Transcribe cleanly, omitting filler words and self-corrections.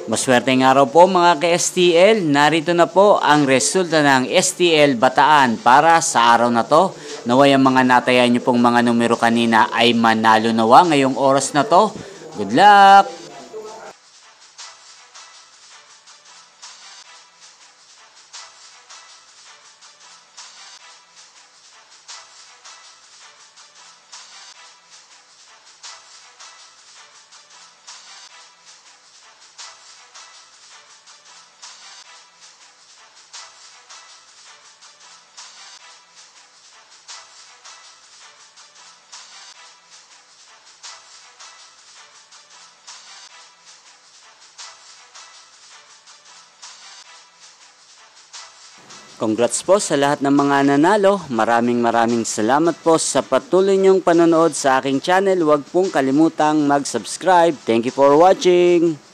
Maswerteng araw po mga ka-STL, narito na po ang resulta ng STL Bataan para sa araw na to. Naway ang mga natayan nyo pong mga numero kanina ay manalo nawa ngayong oras na to. Good luck! Congrats po sa lahat ng mga nanalo. Maraming salamat po sa patuloy niyong panonood sa aking channel. Huwag pong kalimutang mag-subscribe. Thank you for watching.